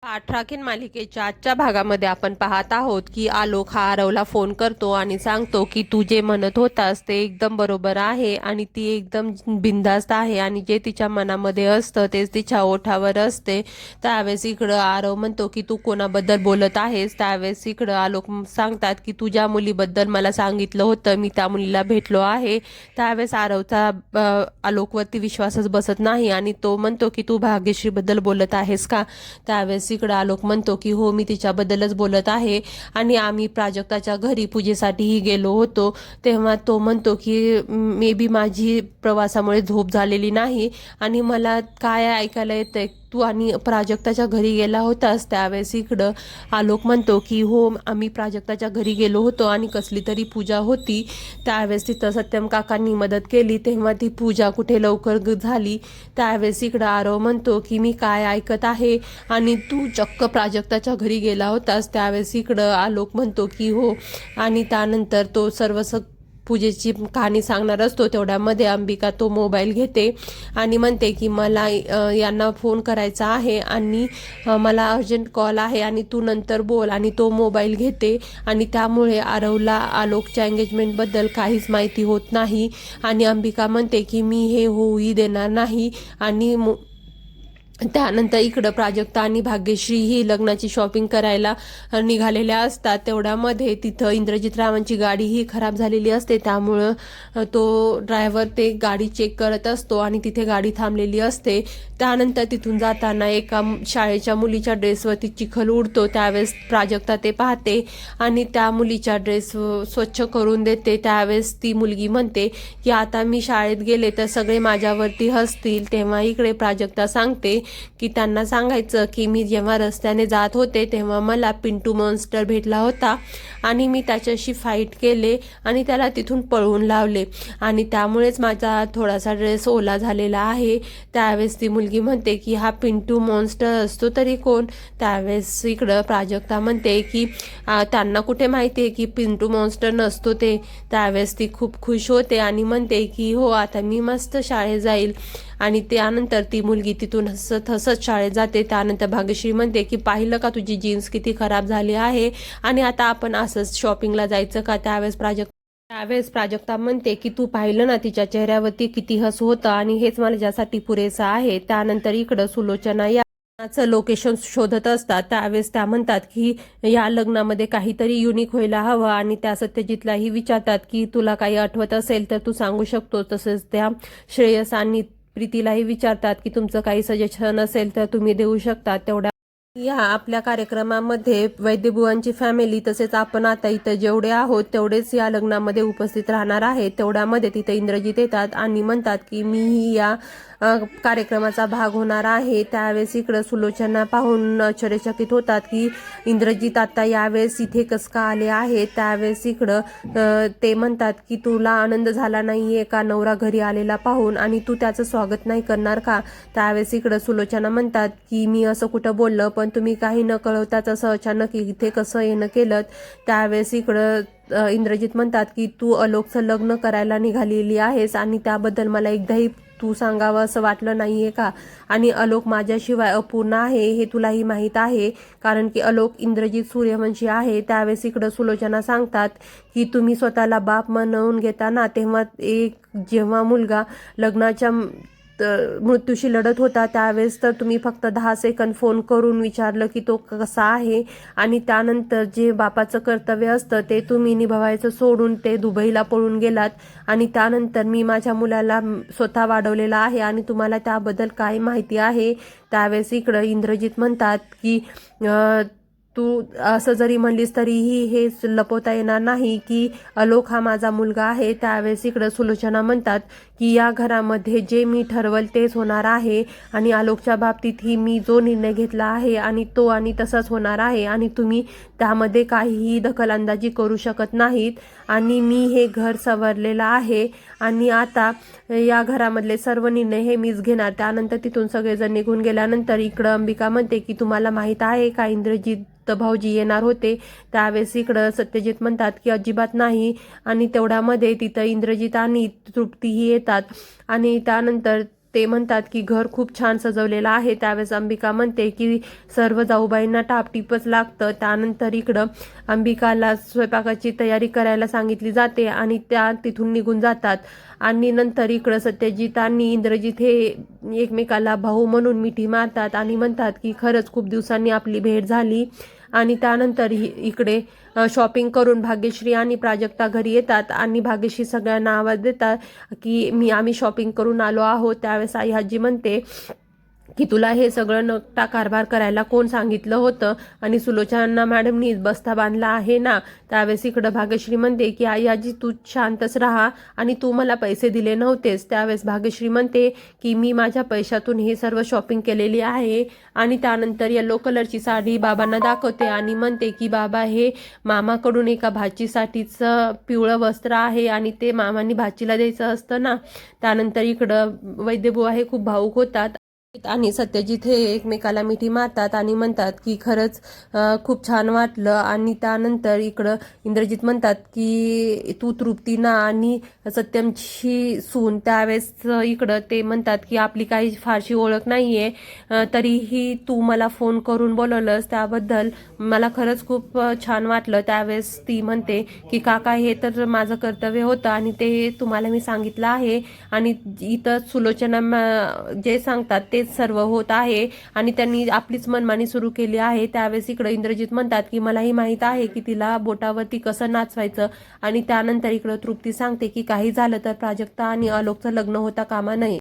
पाठ राखीन मालिकेच्या आजच्या भागामध्ये आपण पाहत आहोत की आलोक हा आरवला फोन करतो आणि सांगतो की तू जे म्हणत होतास ते एकदम बरोबर आहे आणि ती एकदम बिनधास्त आहे आणि जे तिच्या मनामध्ये असतं तेच तिच्या ओठावर असते. त्यावेळेस इकडं आरव म्हणतो की तू कोणाबद्दल बोलत आहेस. त्यावेळेस इकडं आलोक सांगतात की तू ज्या मुलीबद्दल मला सांगितलं होतं मी त्या मुलीला भेटलो आहे. त्यावेळेस आरवचा आलोकवरती विश्वासच बसत नाही आणि तो म्हणतो की तू भाग्यश्रीबद्दल बोलत आहेस का. त्यावेळेस इकडं आलोक म्हणतो की हो मी तिच्याबद्दलच बोलत आहे आणि आम्ही प्राजक्ताच्या घरी पूजेसाठीही गेलो होतो. तेव्हा तो म्हणतो की मे बी माझी प्रवासामुळे झोप झालेली नाही आणि मला काय ऐकायला येतंय तू आणि प्राजक्ताच्या घरी गेला होतास. त्यावेळेस इकडं आलोक म्हणतो की हो आम्ही प्राजक्ताच्या घरी गेलो होतो आणि कसली तरी पूजा होती. त्यावेळेस तिथं सत्यम काकांनी मदत केली तेव्हा ती पूजा कुठे लवकर झाली. त्यावेळेस इकडं आरव म्हणतो की मी काय ऐकत आहे आणि तू चक्क प्राजक्ताच्या घरी गेला होतास. त्यावेळेस इकडं आलोक म्हणतो की हो आणि त्यानंतर तो सर्व पूजेची कहाणी सांगणार असतो. तेवढ्यामध्ये अंबिका तो मोबाईल घेते आणि म्हणते की मला यांना फोन करायचा आहे आणि मला अर्जंट कॉल आहे आणि तू नंतर बोल आणि तो मोबाईल घेते आणि त्यामुळे आरवला आलोकच्या एंगेजमेंटबद्दल काहीच माहिती होत नाही आणि अंबिका म्हणते की मी हे होऊही देणार नाही आणि त्यानंतर इकडं प्राजक्ता आणि भाग्यश्री ही लग्नाची शॉपिंग करायला निघालेल्या असतात. तेवढ्यामध्ये तिथं इंद्रजित रावांची गाडी ही खराब झालेली असते. त्यामुळं तो ड्रायव्हर ते गाडी चेक करत असतो आणि तिथे गाडी थांबलेली असते. त्यानंतर तिथून जाताना एका शाळेच्या मुलीच्या ड्रेसवरती चिखल उडतो. त्यावेळेस प्राजक्ता ते पाहते आणि त्या मुलीच्या ड्रेस स्वच्छ करून देते. त्यावेळेस ती मुलगी म्हणते की आता मी शाळेत गेले तर सगळे माझ्यावरती हसतील. तेव्हा इकडे प्राजक्ता सांगते की त्यांना सांगायचं की मी जेव्हा रस्त्याने जात होते तेव्हा मला पिंटू मॉन्स्टर भेटला होता आणि मी त्याच्याशी फाईट केले आणि त्याला तिथून पळवून लावले आणि त्यामुळेच माझा थोडासा ड्रेस ओला झालेला आहे. त्यावेळेस ती मुलगी म्हणते की हा पिंटू मॉन्स्टर असतो तरी कोण. त्यावेळेस इकडं प्राजक्ता म्हणते की त्यांना कुठे माहिती आहे की पिंटू मॉन्स्टर नसतो ते. त्यावेळेस ती खूप खुश होते आणि म्हणते की हो आता मी मस्त शाळेत जाईल आणि त्यानंतर ती मुलगी तिथून हसत हसत शाळेत जाते. त्यानंतर भाग्यश्री म्हणते की पाहिलं का तुझी जीन्स किती खराब झाली आहे आणि आता आपण असंच शॉपिंगला जायचं का. त्यावेळेस प्राजक्ता म्हणते की तू पाहिलं ना तिच्या चेहऱ्यावरती किती हसू होतं आणि हेच माझ्यासाठी पुरेसं आहे. त्यानंतर इकडं सुलोचना या लोकेशन शोधत असतात. त्यावेळेस त्या म्हणतात की या लग्नामध्ये काहीतरी युनिक व्हायला हवं आणि त्या सत्यजितलाही विचारतात की तुला काही आठवत असेल तर तू सांगू शकतो. तसंच त्या श्रेयस आणि प्रीतीलाही विचारतात की तुमचं काही सजेशन असेल तर तुम्ही देऊ शकता. तेवढ्या या आपल्या कार्यक्रमामध्ये वैद्यबुवांची फॅमिली तसेच आपण आता इथं जेवढे आहोत तेवढेच या लग्नामध्ये उपस्थित राहणार आहे. तेवढ्यामध्ये तिथे इंद्रजित येतात आणि म्हणतात की मीही या कार्यक्रमाचा भाग होणार आहे. त्यावेळेस इकडं सुलोचना पाहून आश्चर्यचकित होतात की इंद्रजित आता यावेळेस इथे कसं का आले आहे. त्यावेळेस इकडं ते म्हणतात की तुला आनंद झाला नाहीये का नवरा घरी आलेला पाहून आणि तू त्याचं स्वागत नाही करणार का. त्यावेळेस इकडं सुलोचना म्हणतात की मी असं कुठं बोललं पण तुम्ही काही न कळवताच असं अचानक इथे कसं येणं केलं. त्यावेळेस इकडं इंद्रजित म्हणतात की तू आलोकचं लग्न करायला निघालेली आहेस आणि त्याबद्दल मला एकदाही तू सांगावं असं वाटलं नाहीये का आणि आलोक माझ्याशिवाय अपूर्ण आहे हे तुलाही माहीत आहे कारण की आलोक इंद्रजित सूर्यवंशी आहे. त्यावेळेस इकडं सुलोचना सांगतात की तुम्ही स्वतःला बाप म्हणून घेता ना तेव्हा जेव्हा मुलगा लग्नाच्या मृत्यूशी लढत होता त्यावेळेस तर तुम्ही फक्त 10 सेकंद फोन करून विचारलं की तो कसा आहे आणि त्यानंतर जे बापाचं कर्तव्य असतं ते तुम्ही निभावायचं सोडून ते दुबईला पळून गेलात आणि त्यानंतर मी माझ्या मुलाला स्वतः वाढवलेला आहे आणि तुम्हाला त्याबद्दल काय माहिती आहे. त्यावेळेस इकडं इंद्रजित म्हणतात की तू असं जरी म्हणलीस तरीही हे लपवता येणार नाही की आलोक हा माझा मुलगा आहे. त्यावेळेस इकडं सुलोचना म्हणतात की या घरामध्ये जे मी ठरवल तेच होणार आहे आणि आलोकच्या बाबतीतही मी जो निर्णय घेतला आहे आणि तो आणि तसाच होणार आहे आणि तुम्ही त्यामध्ये काहीही दखलंदाजी करू शकत नाहीत आणि मी हे घर सवरलेलं आहे आणि आता या घरामधले सर्व निर्णय हे मीच घेणार. त्यानंतर तिथून सगळेजण निघून गेल्यानंतर इकडं अंबिका म्हणते की तुम्हाला माहीत आहे का इंद्रजित भाऊजी येणार होते. त्यावेळेस इकडं सत्यजित म्हणतात की अजिबात नाही आणि तेवढ्यामध्ये तिथं इंद्रजित आणि तृप्तीही येतात आणि त्यानंतर ते म्हणतात की घर खूप छान सजवलेलं आहे. त्यावेळेस अंबिका म्हणते की सर्व जाऊबाईंना टापटीपच लागतं. त्यानंतर इकडं अंबिकाला स्वयंपाकाची तयारी करायला सांगितली जाते आणि त्या तिथून निघून जातात. आणि नंतर इकडं सत्यजित आणि इंद्रजित हे एकमेकाला भाऊ म्हणून मिठी मारतात आणि म्हणतात की खरंच खूप दिवसांनी आपली भेट झाली. आणि त्यानंतर इकडे शॉपिंग करून भाग्यश्री आणि प्राजक्ता घरी येतात आणि भाग्यश्री सगळ्यांना आवाज देतात की आम्ही शॉपिंग करून आलो आहोत. त्यावेळेस आई आजी म्हणते की तुला हे सगळं नकटा कारभार करायला कोण सांगितलं होतं आणि सुलोचना मॅडमनी बस्ता बांधला आहे ना. त्यावेळेस इकडं भाग्यश्री म्हणते की आई आजी तू शांतच राहा आणि तू मला पैसे दिले नव्हतेस. त्यावेळेस भाग्यश्री म्हणते की मी माझ्या पैशातून हे सर्व शॉपिंग केलेली आहे. आणि त्यानंतर येलो कलरची साडी बाबांना दाखवते आणि म्हणते की बाबा हे मामाकडून एका भाचीसाठीचं पिवळं वस्त्र आहे आणि ते मामांनी भाचीला द्यायचं असतं ना. त्यानंतर इकडं वैद्यबुवा हे खूप भावूक होतात आणि सत्यजित हे एकमेकाला मिठी मारतात आणि म्हणतात की खरंच खूप छान वाटलं. आणि त्यानंतर इकडं इंद्रजित म्हणतात की तू तृप्ती ना आणि सत्यमची सून. त्यावेळेस इकडं ते म्हणतात की आपली काही फारशी ओळख नाही आहे, तरीही तू मला फोन करून बोलवलंस त्याबद्दल मला खरंच खूप छान वाटलं. त्यावेळेस ती म्हणते की काका हे तर माझं कर्तव्य होतं आणि ते तुम्हाला मी सांगितलं आहे आणि इथं सुलोचना जे सांगतात तेच सर्व होत आहे आणि त्यांनी आपलीच मनमानी सुरू केली आहे. त्यावेळेस इकडे इंद्रजित म्हणतात की मलाही माहित आहे की तिला बोटावरती कसं नाचवायचं. आणि त्यानंतर इकडं तृप्ती सांगते की काही झालं तर प्राजक्ता आणि आलोकचं लग्न होता कामा नये.